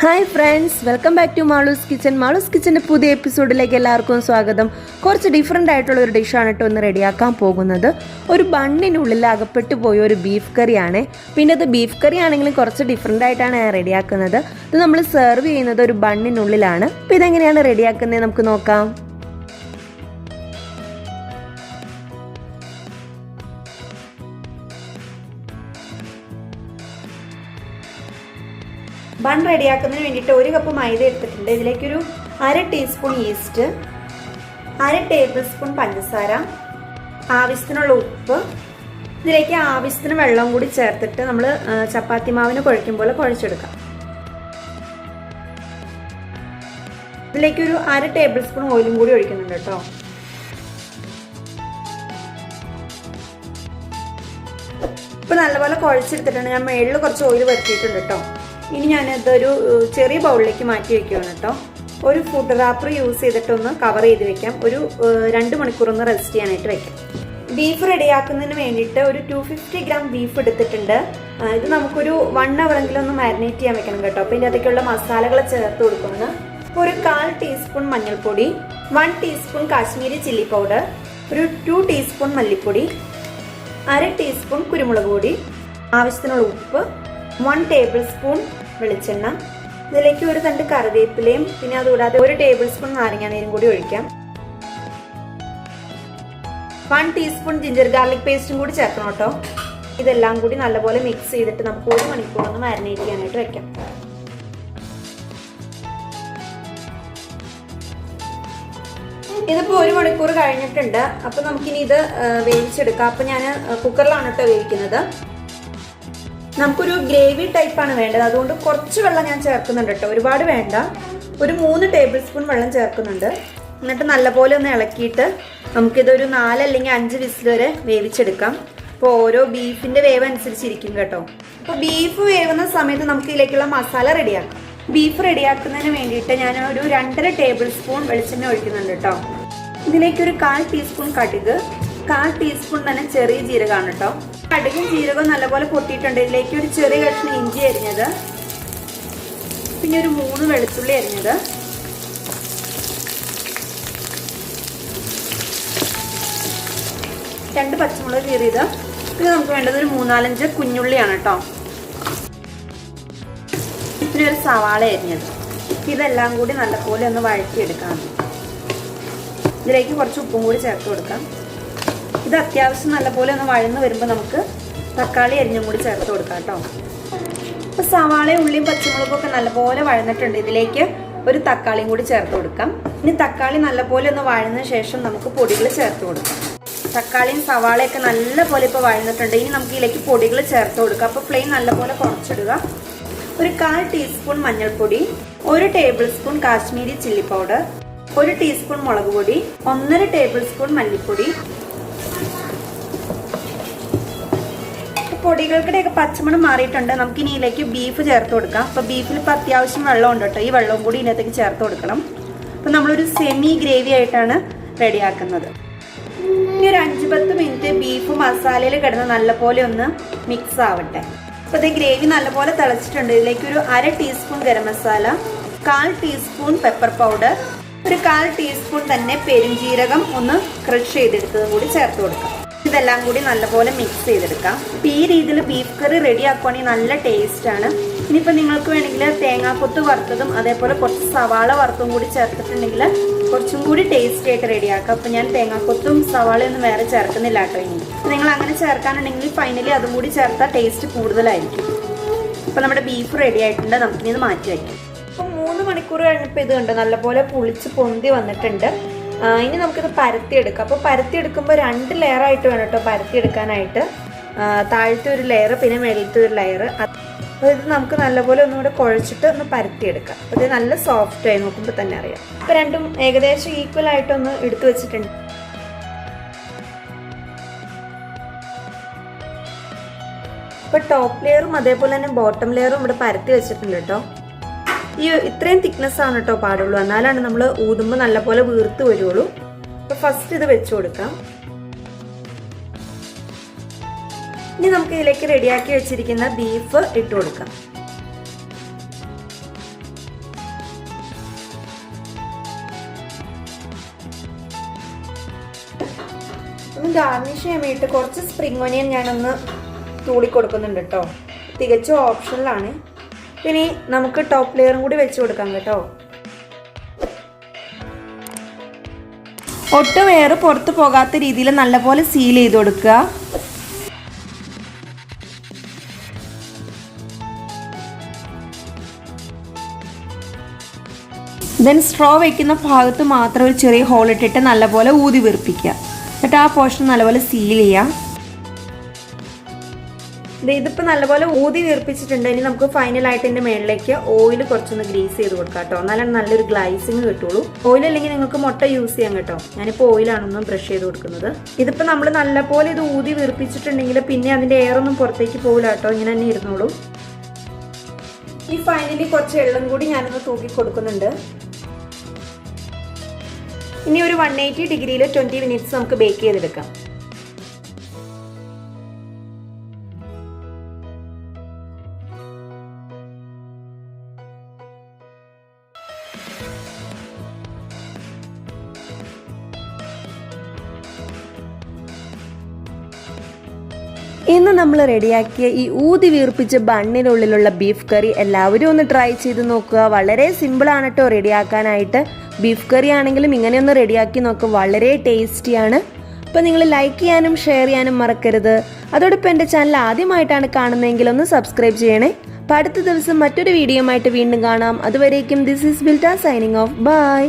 Hi friends, welcome back to Malu's kitchen. Malu's കിച്ചൻ്റെ പുതിയ എപ്പിസോഡിലേക്ക് എല്ലാവർക്കും സ്വാഗതം. കുറച്ച് ഡിഫറെൻ്റ് ആയിട്ടുള്ള ഒരു ഡിഷാണ് കേട്ടോ ഒന്ന് റെഡിയാക്കാൻ പോകുന്നത്. ഒരു ബണ്ണിനുള്ളിൽ അകപ്പെട്ടു പോയ ഒരു ബീഫ് കറിയാണ്. പിന്നെ അത് ബീഫ് കറി ആണെങ്കിലും കുറച്ച് ഡിഫറെൻ്റ് ആയിട്ടാണ് ഞാൻ റെഡിയാക്കുന്നത്. ഇത് നമ്മൾ സെർവ് ചെയ്യുന്നത് ഒരു ബണ്ണിനുള്ളിലാണ്. അപ്പോൾ ഇതെങ്ങനെയാണ് റെഡിയാക്കുന്നത് നമുക്ക് നോക്കാം. ബൺ റെഡിയാക്കുന്നതിന് വേണ്ടിയിട്ട് 1 കപ്പ് മൈദ എടുത്തിട്ടുണ്ട്. ഇതിലേക്കൊരു 1/2 ടീസ്പൂൺ ഈസ്റ്റ്, 1/2 ടേബിൾ സ്പൂൺ പഞ്ചസാര, ആവശ്യത്തിനുള്ള ഉപ്പ്, ഇതിലേക്ക് ആവശ്യത്തിന് വെള്ളം കൂടി ചേർത്തിട്ട് നമ്മൾ ചപ്പാത്തി മാവിന് കുഴയ്ക്കും പോലെ കുഴച്ചെടുക്കാം. ഇതിലേക്കൊരു 1/2 ടേബിൾ സ്പൂൺ ഓയിലും കൂടി ഒഴിക്കുന്നുണ്ട് കേട്ടോ. ഇപ്പം നല്ലപോലെ കുഴച്ചെടുത്തിട്ടുണ്ട്. ഞാൻ മേളിൽ കുറച്ച് ഓയിൽ വരുത്തിയിട്ടുണ്ട് കേട്ടോ. ഇനി ഞാനതൊരു ചെറിയ ബൗളിലേക്ക് മാറ്റി വെക്കുകയാണ് കേട്ടോ. ഒരു ഫുഡ് റാപ്പർ യൂസ് ചെയ്തിട്ടൊന്ന് കവർ ചെയ്ത് വെക്കാം. ഒരു 2 മണിക്കൂർ ഒന്ന് റെസ്റ്റ് ചെയ്യാനായിട്ട് വെക്കാം. ബീഫ് റെഡിയാക്കുന്നതിന് വേണ്ടിയിട്ട് ഒരു 250 ഗ്രാം ബീഫ് എടുത്തിട്ടുണ്ട്. ഇത് നമുക്കൊരു 1 അവറെങ്കിലും ഒന്ന് മാരിനേറ്റ് ചെയ്യാൻ വെക്കണം കേട്ടോ. അപ്പോൾ ഇതിൻ്റെ അതൊക്കെയുള്ള മസാലകൾ ചേർത്ത് കൊടുക്കുന്നത് ഒരു 1/4 ടീസ്പൂൺ മഞ്ഞൾപ്പൊടി, 1 ടീസ്പൂൺ കാശ്മീരി ചില്ലി പൗഡർ, ഒരു 2 ടീസ്പൂൺ മല്ലിപ്പൊടി, 1/2 ടീസ്പൂൺ കുരുമുളക് പൊടി, ആവശ്യത്തിനുള്ള ഉപ്പ്, 1 ടേബിൾ സ്പൂൺ വെളിച്ചെണ്ണ, ഇതിലേക്ക് ഒരു തണ്ട് കറിവേപ്പിലയും പിന്നെ അതുകൂടാതെ 1 ടേബിൾ സ്പൂൺ നാരങ്ങാനീരും കൂടി ഒഴിക്കാം. 1 ടീസ്പൂൺ ജിഞ്ചർ ഗാർലിക് പേസ്റ്റും കൂടി ചേർക്കണം കേട്ടോ. ഇതെല്ലാം കൂടി നല്ലപോലെ മിക്സ് ചെയ്തിട്ട് നമുക്ക് 1 മണിക്കൂർ ഒന്ന് മാരിനേറ്റ് ചെയ്യാനായിട്ട് വെക്കാം. ഇതിപ്പോൾ 1 മണിക്കൂർ കഴിഞ്ഞിട്ടുണ്ട്. അപ്പം നമുക്കിനി ഇത് വേവിച്ചെടുക്കാം. അപ്പം ഞാൻ കുക്കറിലാണ് കേട്ടോ വേവിക്കുന്നത്. നമുക്കൊരു ഗ്രേവി ടൈപ്പാണ് വേണ്ടത്, അതുകൊണ്ട് കുറച്ച് വെള്ളം ഞാൻ ചേർക്കുന്നുണ്ട് കേട്ടോ. ഒരുപാട് വേണ്ട, ഒരു 3 ടേബിൾ സ്പൂൺ വെള്ളം ചേർക്കുന്നുണ്ട്. എന്നിട്ട് നല്ലപോലെ ഒന്ന് ഇളക്കിയിട്ട് നമുക്കിതൊരു 4 അല്ലെങ്കിൽ 5 വിസിൽ വരെ വേവിച്ചെടുക്കാം. അപ്പോൾ ഓരോ ബീഫിൻ്റെ വേവ് അനുസരിച്ചിരിക്കും കേട്ടോ. അപ്പോൾ ബീഫ് വേവുന്ന സമയത്ത് നമുക്ക് ഇതിലേക്കുള്ള മസാല റെഡിയാക്കാം. ബീഫ് റെഡിയാക്കുന്നതിന് വേണ്ടിയിട്ട് ഞാൻ ഒരു 2.5 ടേബിൾ സ്പൂൺ വെളിച്ചെണ്ണ ഒഴിക്കുന്നുണ്ട് കേട്ടോ. ഇതിലേക്കൊരു 1/4 ടീസ്പൂൺ കടുക്, 1/4 ടീസ്പൂൺ തന്നെ ചെറിയ ജീരകമാണ് കേട്ടോ. കടുകും ജീരകവും നല്ലപോലെ പൊട്ടിയിട്ടുണ്ട്. ഇതിലേക്ക് ഒരു ചെറിയ കഷ്ണം ഇഞ്ചി അരിഞ്ഞത്, പിന്നെ ഒരു 3 വെളുത്തുള്ളി അരിഞ്ഞത്, രണ്ട് പച്ചമുളക് കീറിയത്, പിന്നെ നമുക്ക് വേണ്ടത് ഒരു 3-4 കുഞ്ഞുള്ളിയാണ് കേട്ടോ. പിന്നെ ഒരു സവാള അരിഞ്ഞത്. ഇതെല്ലാം കൂടി നല്ലപോലെ ഒന്ന് വഴറ്റിയെടുക്കാം. ഇതിലേക്ക് കുറച്ച് ഉപ്പും കൂടി ചേർത്ത് കൊടുക്കാം. ഇത് അത്യാവശ്യം നല്ലപോലെ ഒന്ന് വഴന്ന് വരുമ്പോൾ നമുക്ക് തക്കാളി അരിഞ്ഞും കൂടി ചേർത്ത് കൊടുക്കാം കേട്ടോ. അപ്പോൾ സവാളയും ഉള്ളിയും പച്ചമുളകും ഒക്കെ നല്ലപോലെ വഴന്നിട്ടുണ്ട്. ഇതിലേക്ക് ഒരു തക്കാളിയും കൂടി ചേർത്ത് കൊടുക്കാം. ഇനി തക്കാളി നല്ലപോലെ ഒന്ന് വഴന്ന ശേഷം നമുക്ക് പൊടികൾ ചേർത്ത് കൊടുക്കാം. തക്കാളിയും സവാളയൊക്കെ നല്ലപോലെ ഇപ്പോൾ വഴന്നിട്ടുണ്ട്. ഇനി നമുക്ക് ഇതിലേക്ക് പൊടികൾ ചേർത്ത് കൊടുക്കാം. അപ്പോൾ ഫ്ലെയിം നല്ലപോലെ കുറച്ചിടുക. ഒരു 1/4 ടീസ്പൂൺ മഞ്ഞൾപ്പൊടി, 1 table spoon Kashmiri chilli powder, 1 teaspoon മുളക് പൊടി, 1.5 ടേബിൾ സ്പൂൺ മല്ലിപ്പൊടി. പൊടികൾക്കിടെയൊക്കെ പച്ചമണം മാറിയിട്ടുണ്ട്. നമുക്കിനി ഇതിലേക്ക് ബീഫ് ചേർത്ത് കൊടുക്കാം. അപ്പോൾ ബീഫിൽ ഇപ്പോൾ അത്യാവശ്യം വെള്ളമുണ്ട് കേട്ടോ. ഈ വെള്ളവും കൂടി ഇതിനകത്തേക്ക് ചേർത്ത് കൊടുക്കണം. അപ്പോൾ നമ്മളൊരു സെമി ഗ്രേവി ആയിട്ടാണ് റെഡിയാക്കുന്നത്. ഇനി ഒരു 5-10 മിനിറ്റ് ബീഫ് മസാലയിൽ കിടന്ന് നല്ലപോലെ ഒന്ന് മിക്സ് ആവട്ടെ. അപ്പോൾ ഇത് ഗ്രേവി നല്ലപോലെ തിളച്ചിട്ടുണ്ട്. ഇതിലേക്ക് ഒരു 1/2 teaspoon garam masala, 1/4 teaspoon pepper powder, ഒരു 1/4 ടീസ്പൂൺ തന്നെ പെരുംജീരകം ഒന്ന് ക്രഷ് ചെയ്തെടുത്തതും കൂടി ചേർത്ത് കൊടുക്കാം. ഇതെല്ലാം കൂടി നല്ലപോലെ മിക്സ് ചെയ്തെടുക്കാം. ഈ രീതിയിൽ ബീഫ് കറി റെഡി ആക്കുവാണെങ്കിൽ നല്ല ടേസ്റ്റാണ്. ഇനിയിപ്പോൾ നിങ്ങൾക്ക് വേണമെങ്കിൽ തേങ്ങാക്കൊത്ത് വറുത്തതും അതേപോലെ കുറച്ച് സവാള വറുത്തും കൂടി ചേർത്തിട്ടുണ്ടെങ്കിൽ കുറച്ചും കൂടി ടേസ്റ്റി ആയിട്ട് റെഡിയാക്കാം. അപ്പോൾ ഞാൻ തേങ്ങാക്കൊത്തും സവാളയൊന്നും വേറെ ചേർക്കുന്നില്ല കേട്ടോ. ഇനി നിങ്ങൾ അങ്ങനെ ചേർക്കാനുണ്ടെങ്കിൽ ഫൈനലി അതും കൂടി ചേർത്താൽ ടേസ്റ്റ് കൂടുതലായിരിക്കും. അപ്പോൾ നമ്മുടെ ബീഫ് റെഡി ആയിട്ടുണ്ട്. നമുക്കിനി ഇത് മാറ്റി വയ്ക്കാം. അപ്പോൾ 3 മണിക്കൂർ കഴിഞ്ഞപ്പോൾ ഇത് കണ്ട് നല്ലപോലെ പുളിച്ച് പൊന്തി വന്നിട്ടുണ്ട്. ഇനി നമുക്കിത് പരത്തിയെടുക്കാം. അപ്പോൾ പരത്തിയെടുക്കുമ്പോൾ 2 ലെയറായിട്ട് വേണം കേട്ടോ പരത്തിയെടുക്കാനായിട്ട്. താഴത്തെ ഒരു ലെയർ പിന്നെ മേളത്തെ ഒരു ലെയർ. അപ്പോൾ ഇത് നമുക്ക് നല്ലപോലെ ഒന്നുകൂടെ കുഴച്ചിട്ട് ഒന്ന് പരത്തിയെടുക്കാം. അപ്പോൾ ഇത് നല്ല സോഫ്റ്റായി നോക്കുമ്പോൾ തന്നെ അറിയാം. അപ്പോൾ രണ്ടും ഏകദേശം ഈക്വൽ ആയിട്ടൊന്ന് എടുത്തു വെച്ചിട്ടുണ്ട്. ഇപ്പോൾ ടോപ്പ് ലെയറും അതേപോലെ തന്നെ ബോട്ടം ലെയറും ഇവിടെ പരത്തി വെച്ചിട്ടുണ്ട് കേട്ടോ. ഈ ഇത്രയും തിക്നെസ് ആണ് കേട്ടോ പാടുള്ളൂ, എന്നാലാണ് നമ്മൾ ഊതുമ്പോൾ നല്ലപോലെ വീർത്ത് വരുള്ളൂ. അപ്പോൾ ഫസ്റ്റ് ഇത് വെച്ച് കൊടുക്കാം. ഇനി നമുക്ക് ഇതിലേക്ക് റെഡിയാക്കി വെച്ചിരിക്കുന്ന ബീഫ് ഇട്ട് കൊടുക്കാം. ഒന്ന് ഗാർണിഷ് ചെയ്യാൻ വേണ്ടിയിട്ട് കുറച്ച് സ്പ്രിംഗ് ഒനിയൻ ഞാനൊന്ന് തൂളി കൊടുക്കുന്നുണ്ട് കേട്ടോ. തികച്ചും ഓപ്ഷനിലാണ്. ഇനി നമുക്ക് ടോപ്പ് ലെയറും കൂടി വെച്ച് കൊടുക്കാം കേട്ടോ. ഒട്ടും എയർ പുറത്ത് പോകാത്ത രീതിയിൽ നല്ലപോലെ സീൽ ചെയ്ത് കൊടുക്കുക. ദെൻ സ്ട്രോ വയ്ക്കുന്ന ഭാഗത്ത് മാത്രം ഒരു ചെറിയ ഹോൾ ഇട്ടിട്ട് നല്ലപോലെ ഊതി വീർപ്പിക്കുക. എന്നിട്ട് ആ പോർഷൻ നല്ലപോലെ സീൽ ചെയ്യാം. ഇതിപ്പോൾ നല്ലപോലെ ഊതി വീർപ്പിച്ചിട്ടുണ്ട്. ഇനി നമുക്ക് ഫൈനലായിട്ട് ഇതിൻ്റെ മേളിലേക്ക് ഓയിൽ കുറച്ചൊന്ന് ഗ്രീസ് ചെയ്ത് കൊടുക്കാം കേട്ടോ. എന്നാലും നല്ലൊരു ഗ്ലൈസിങ് കിട്ടുള്ളൂ. ഓയിൽ അല്ലെങ്കിൽ നിങ്ങൾക്ക് മുട്ട യൂസ് ചെയ്യാം കേട്ടോ. ഞാനിപ്പോൾ ഓയിലാണൊന്നും ബ്രഷ് ചെയ്ത് കൊടുക്കുന്നത്. ഇതിപ്പോൾ നമ്മൾ നല്ലപോലെ ഇത് ഊതി വീർപ്പിച്ചിട്ടുണ്ടെങ്കിൽ പിന്നെ അതിൻ്റെ എയറൊന്നും പുറത്തേക്ക് പോകില്ല കേട്ടോ. ഇങ്ങനെ തന്നെ ഇരുന്നോളൂ. ഈ ഫൈനലി കുറച്ച് എള്ളും കൂടി ഞാനൊന്ന് തൂക്കി കൊടുക്കുന്നുണ്ട്. ഇനി ഒരു 180 ഡിഗ്രിയിൽ 20 മിനിറ്റ്സ് നമുക്ക് ബേക്ക് ചെയ്തെടുക്കാം. ഇന്ന് നമ്മൾ റെഡിയാക്കിയ ഈ ഊതി വീർപ്പിച്ച ബണ്ണിനുള്ളിലുള്ള ബീഫ് കറി എല്ലാവരും ഒന്ന് ട്രൈ ചെയ്ത് നോക്കുക. വളരെ സിമ്പിളാണ് കേട്ടോ റെഡിയാക്കാനായിട്ട്. ബീഫ് കറി ആണെങ്കിലും ഇങ്ങനെയൊന്ന് റെഡിയാക്കി നോക്കുക. വളരെ ടേസ്റ്റിയാണ്. അപ്പോൾ നിങ്ങൾ ലൈക്ക് ചെയ്യാനും ഷെയർ ചെയ്യാനും മറക്കരുത്. അതോടൊപ്പം എൻ്റെ ചാനൽ ആദ്യമായിട്ടാണ് കാണുന്നതെങ്കിൽ ഒന്ന് സബ്സ്ക്രൈബ് ചെയ്യണേ. അപ്പോൾ അടുത്ത ദിവസം മറ്റൊരു വീഡിയോ ആയിട്ട് വീണ്ടും കാണാം. അതുവരേക്കും this is Bilta signing off. By.